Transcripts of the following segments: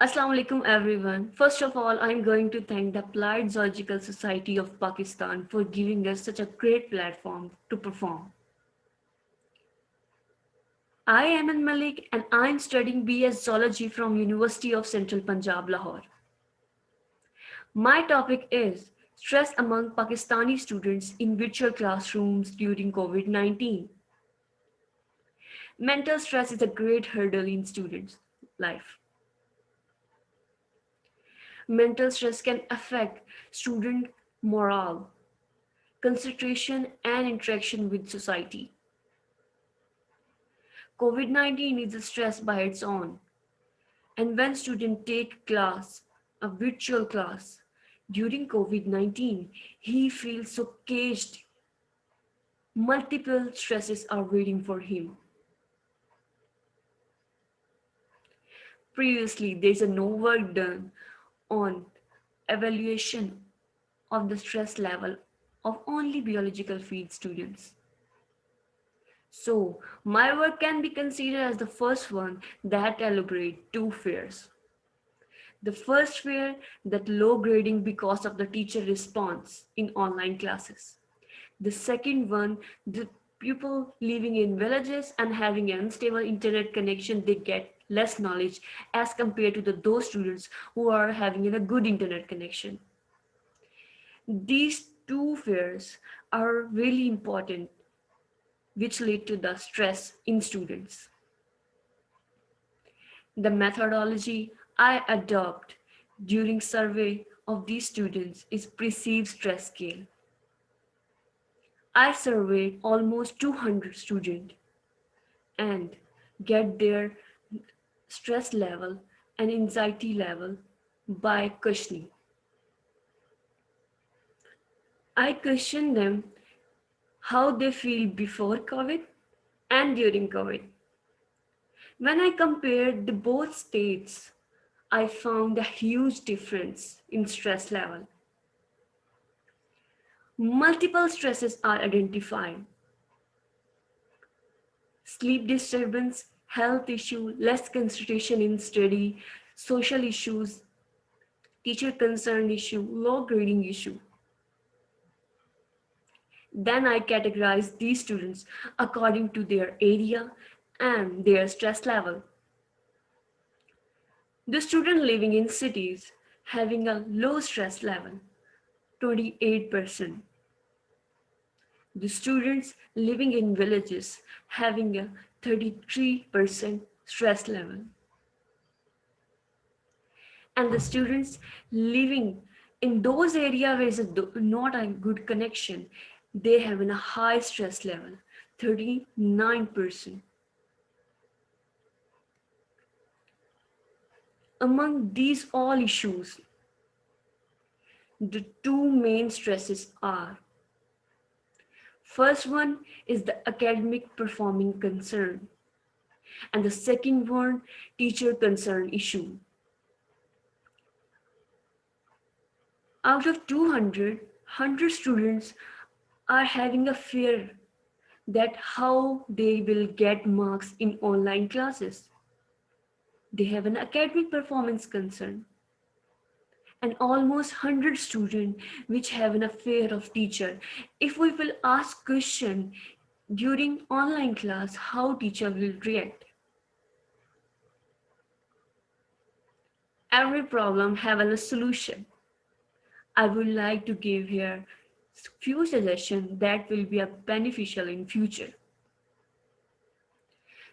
Assalamu alaikum everyone. First of all, I'm going to thank the Applied Zoological Society of Pakistan for giving us such a great platform to perform. I am Amon Malik and I'm studying BS Zoology from University of Central Punjab, Lahore. My topic is stress among Pakistani students in virtual classrooms during COVID-19. Mental stress is a great hurdle in students' life. Mental stress can affect student morale, concentration, and interaction with society. COVID-19 is a stress by its own, and when students take class, a virtual class, during COVID-19, he feels so caged. Multiple stresses are waiting for him. Previously, there's no work done on evaluation of the stress level of only biological field students. So, my work can be considered as the first one that elaborate two fears. The first fear that low grading because of the teacher response in online classes. The second one, the people living in villages and having an unstable internet connection, they get less knowledge as compared to those students who are having a good internet connection. These two fears are really important which lead to the stress in students. The methodology I adopt during survey of these students is perceived stress scale. I surveyed almost 200 students and get their stress level and anxiety level by questioning. I question them how they feel before COVID and during COVID. When I compared the both states, I found a huge difference in stress level. Multiple stresses are identified: sleep disturbance, health issue, less concentration in study, social issues, teacher concern issue, low grading issue. Then I categorize these students according to their area and their stress level. The student living in cities having a low stress level, 28%. The students living in villages having a 33% stress level. And the students living in those areas where is not a good connection, they have a high stress level, 39%. Among these all issues, the two main stresses are: first one is the academic performing concern, and the second one, teacher concern issue. Out of 200, 100 students are having a fear that how they will get marks in online classes. They have an academic performance concern. And almost 100 students which have an fear of teacher. If we will ask question during online class, how teacher will react? Every problem have a solution. I would like to give here few suggestions that will be beneficial in future.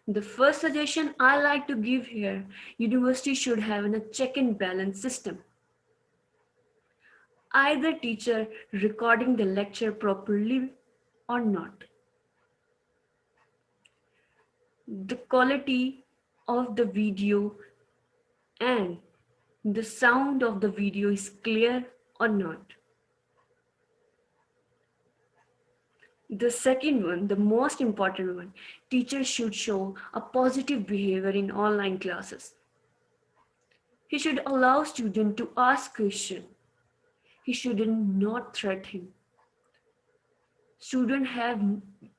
The first suggestion I like to give here, university should have a check and balance system. Either teacher recording the lecture properly or not. The quality of the video and the sound of the video is clear or not. The second one, the most important one, teachers should show a positive behavior in online classes. He should allow students to ask questions. He should not threaten. Students have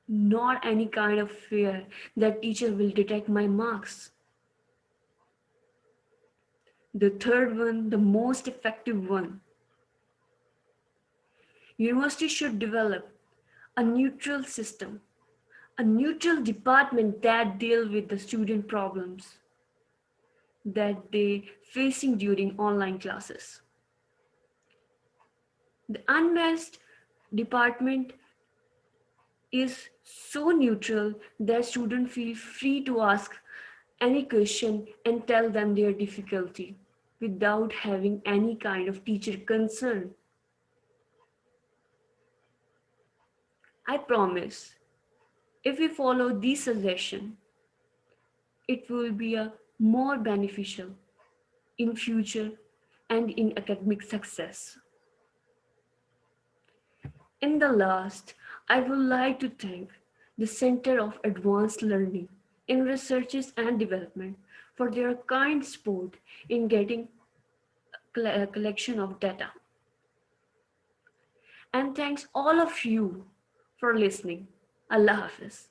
not any kind of fear that teacher will detect my marks. The third one, the most effective one, university should develop a neutral system, a neutral department that deal with the student problems that they facing during online classes. The unmasked department is so neutral that students feel free to ask any question and tell them their difficulty without having any kind of teacher concern. I promise, if we follow this suggestion, it will be a more beneficial in future and in academic success. In the last, I would like to thank the Center of Advanced Learning in Researches and Development for their kind support in getting a collection of data. And thanks all of you for listening. Allah Hafiz.